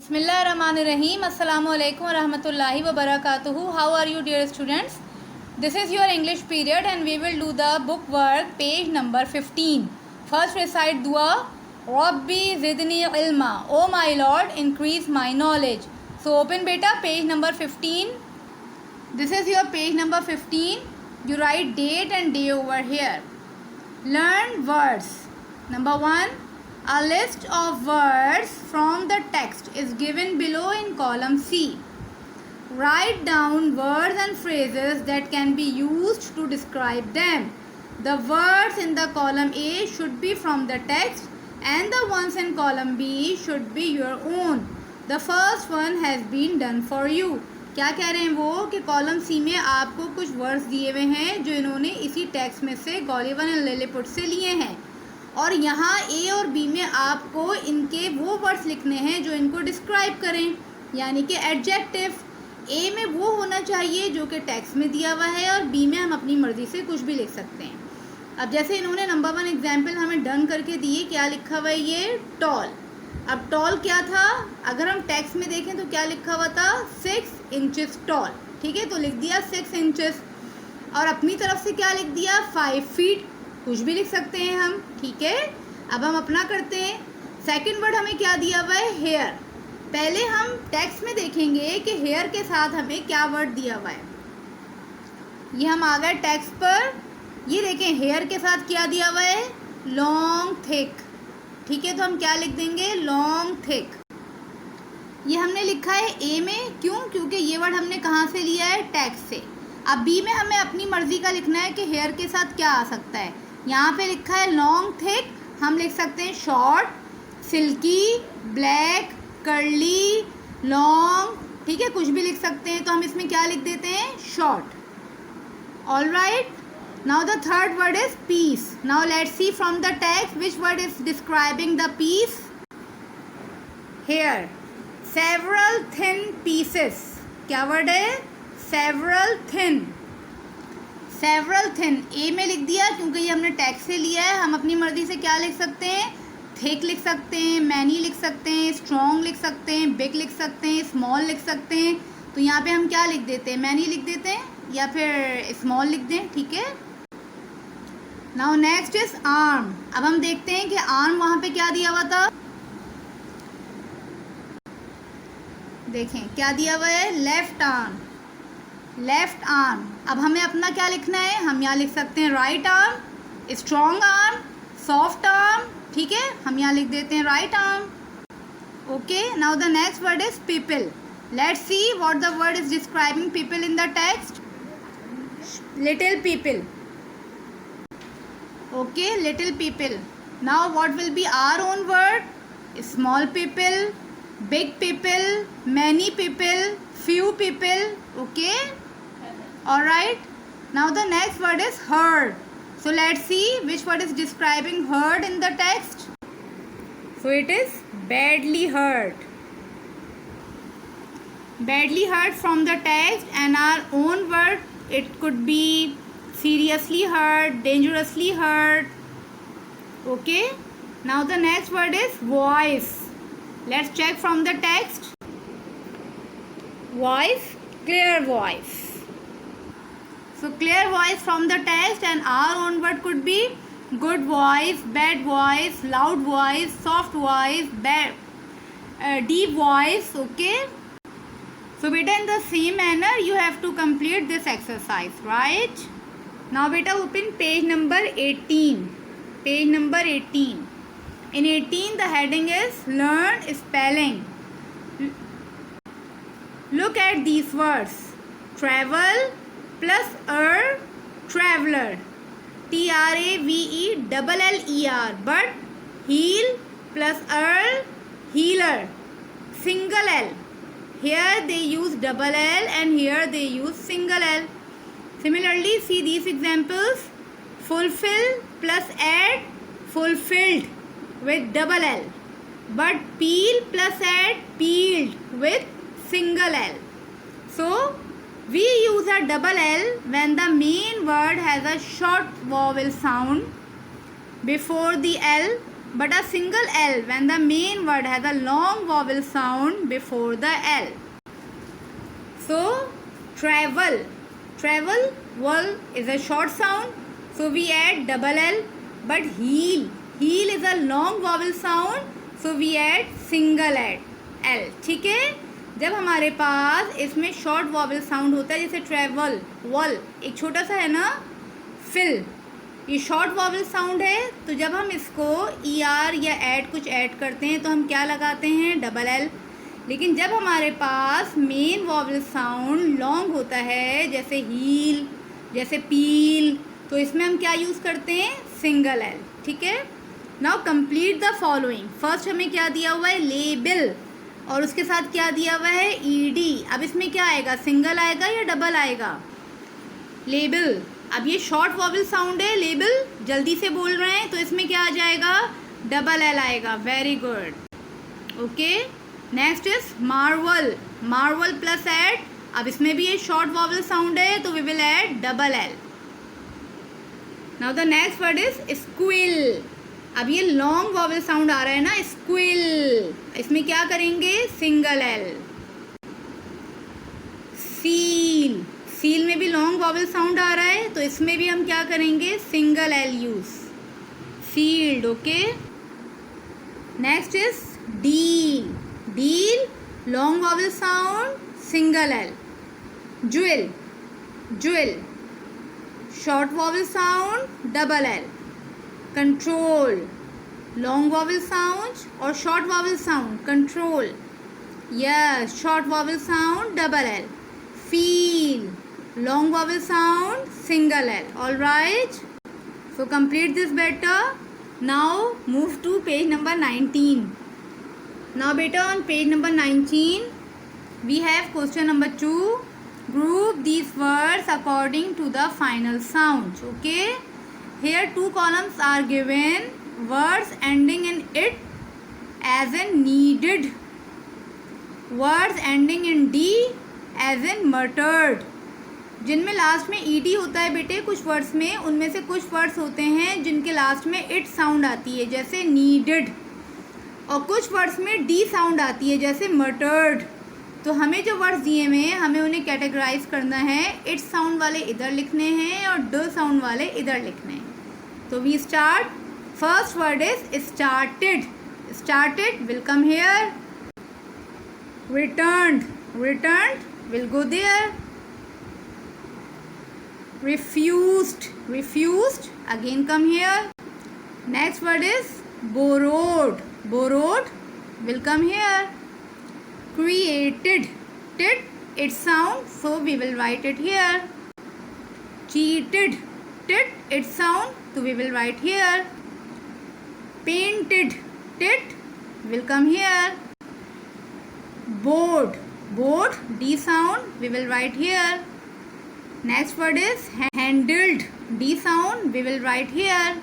Bismillahirrahmanirrahim. Assalamu alaikum wa rahmatullahi wa barakatuhu. How are you, dear students? This is your English period and we will do the book work, page number 15. First recite dua. Rabbi zidni ilma. Oh my Lord, increase my knowledge. So open beta, page number 15. This is your page number 15. You write date and day over here. Learn words. Number 1. A list of words from the text is given below in column C. Write down words and phrases that can be used to describe them. The words in the column A should be from the text and the ones in column B should be your own. The first one has been done for you. क्या कह रहे हैं वो कि column C में आपको कुछ words दिए हुए हैं जो इन्होंने इसी टेक्स्ट में से गॉलिवन एंड लिलीपुट से लिए हैं, और यहाँ ए और बी में आपको इनके वो वर्ड्स लिखने हैं जो इनको डिस्क्राइब करें, यानी कि एडजेक्टिव। ए में वो होना चाहिए जो कि टेक्स्ट में दिया हुआ है और बी में हम अपनी मर्ज़ी से कुछ भी लिख सकते हैं। अब जैसे इन्होंने नंबर 1 एग्जाम्पल हमें डन करके दिए, क्या लिखा हुआ है ये टॉल। अब टॉल क्या था, अगर हम टेक्स्ट में देखें तो क्या लिखा हुआ था 6 इंचेस टॉल, ठीक है, तो लिख दिया 6 इंचेस, और अपनी तरफ से क्या लिख दिया 5 फीट, कुछ भी लिख सकते हैं हम, ठीक है। अब हम अपना करते हैं। सेकंड वर्ड हमें क्या दिया हुआ है हेयर। पहले हम टेक्स्ट में देखेंगे कि हेयर के साथ हमें क्या वर्ड दिया हुआ है। ये हम आ गए टेक्स्ट पर, ये देखें हेयर के साथ क्या दिया हुआ है लॉन्ग थिक, ठीक है, तो हम क्या लिख देंगे लॉन्ग थिक। ये हमने लिखा है ए में, क्यों, क्योंकि ये वर्ड हमने कहाँ से लिया है टेक्स्ट से। अब बी में हमें अपनी मर्ज़ी का लिखना है कि हेयर के साथ क्या आ सकता है। यहाँ पे लिखा है लॉन्ग थिक, हम लिख सकते हैं short, silky, black, curly, long, ठीक है, कुछ भी लिख सकते हैं, तो हम इसमें क्या लिख देते हैं short. All right, now the third word is piece. Now let's see from the text which word is describing the piece. Here several thin pieces, क्या वर्ड है several thin. Several thin A में लिख दिया क्योंकि ये हमने text से लिया है। हम अपनी मर्ज़ी से क्या लिख सकते हैं, थिक लिख सकते हैं, मैनी लिख सकते हैं, स्ट्रॉन्ग लिख सकते हैं, बिग लिख सकते हैं, स्मॉल लिख सकते हैं। तो यहाँ पे हम क्या लिख देते हैं मैनी लिख देते हैं या फिर स्मॉल लिख दें, ठीक है। Now next is arm. अब हम देखते हैं कि आर्म वहाँ पे क्या दिया हुआ था, देखें क्या दिया हुआ है लेफ्ट आर्म, लेफ्ट आर्म। अब हमें अपना क्या लिखना है, हम यहाँ लिख सकते हैं right arm, strong arm, soft arm, ठीक है, हम यहाँ लिख देते हैं right arm. Okay, now the next word is people. Let's see what the word is describing people in the text. Little people, okay, little people. Now what will be our own word, small people, big people, many people, few people, okay, all right. Now the next word is herd. So let's see which word is describing herd in the text. So it is badly hurt, badly hurt from the text, and our own word, it could be seriously hurt, dangerously hurt, okay. Now the next word is voice. Let's check from the text. Voice, clear voice. So clear voice from the text, and our own word could be good voice, bad voice, loud voice, soft voice, deep voice, okay. So beta, in the same manner you have to complete this exercise, right? Now beta, open page number 18. Page number 18. In 18, the heading is Learn Spelling. Look at these words. Travel plus traveler. TRAVELLER. But heal plus healer. Single L. Here they use double L and here they use single L. Similarly, see these examples. Fulfill plus add fulfilled with double L, but peel plus add peeled with single L. So we use a double L when the main word has a short vowel sound before the L but a single L when the main word has a long vowel sound before the L. So travel, travel well is a short sound, so we add double L. But heel, heel is a long vowel sound, so we add single L. ठीक है, जब हमारे पास इसमें short vowel sound होता है जैसे travel, wall एक छोटा सा है ना, फिल, ये शॉर्ट वॉवल साउंड है, तो जब हम इसको ER या ऐड कुछ ऐड करते हैं तो हम क्या लगाते हैं, डबल L. लेकिन जब हमारे पास मेन वॉवल साउंड लॉन्ग होता है जैसे हील, जैसे पील, तो इसमें हम क्या यूज़ करते हैं, सिंगल L. ठीक है. Now complete the following. First हमें क्या दिया हुआ है, लेबल, और उसके साथ क्या दिया हुआ है, ED. अब इसमें क्या आएगा, सिंगल आएगा या डबल आएगा, लेबल. अब ये शॉर्ट वॉवल साउंड है, लेबल जल्दी से बोल रहे हैं तो इसमें क्या आ जाएगा, डबल L आएगा. Very good. Okay. Next is marvel, marvel plus add. अब इसमें भी ये शॉर्ट वॉवल साउंड है तो we will add double L. Now the next word is squeal. अब ये लॉन्ग वॉवल साउंड आ रहा है ना, स्क्विल, इसमें क्या करेंगे, सिंगल L. सील, सील में भी लॉन्ग वॉवल साउंड आ रहा है तो इसमें भी हम क्या करेंगे, single L use, sealed. Okay. Next is deal, deal long vowel sound, single L. Jewel, jewel short vowel sound, double L. Control, long vowel sound और short vowel sound, control, yes, short vowel sound, double L. Feel, long vowel sound, single L. All right, so complete this better. Now move to page number 19. Now beta, on page number 19 we have question number 2. Group these words according to the final sound. Okay, here two columns are given. Words ending in it as in needed, words ending in D as in muttered. जिनमें last में ED होता है बेटे कुछ words में, उनमें से कुछ वर्ड्स होते हैं जिनके लास्ट में इट साउंड आती है जैसे नीडेड, और कुछ वर्ड्स में D साउंड आती है जैसे मटर्ड. तो हमें जो वर्ड्स दिए हुए हैं हमें उन्हें कैटेगराइज करना है. इट साउंड वाले इधर लिखने हैं और ड साउंड वाले इधर लिखने हैं. तो we start. First word is started. Started will come here. Returned, returned will go there. refused, refused again come here. Next word is borrowed, borrowed will come here. Created, tit it sound, so we will write it here. Cheated, tit it sound, so we will write here. Painted, tit will come here. Bored, bored D sound, we will write here. Next word is handled, D sound, we will write here.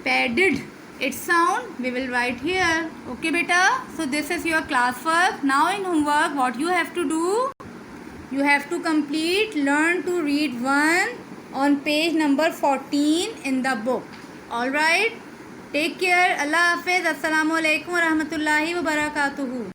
Padded, it sound, we will write here. Okay beta, so this is your class work. Now in homework what you have to do, you have to complete learn to read 1 on page number 14 in the book. All right, take care. Allah Hafiz. Assalamu alaikum wa rahmatullahi wa barakatuhu.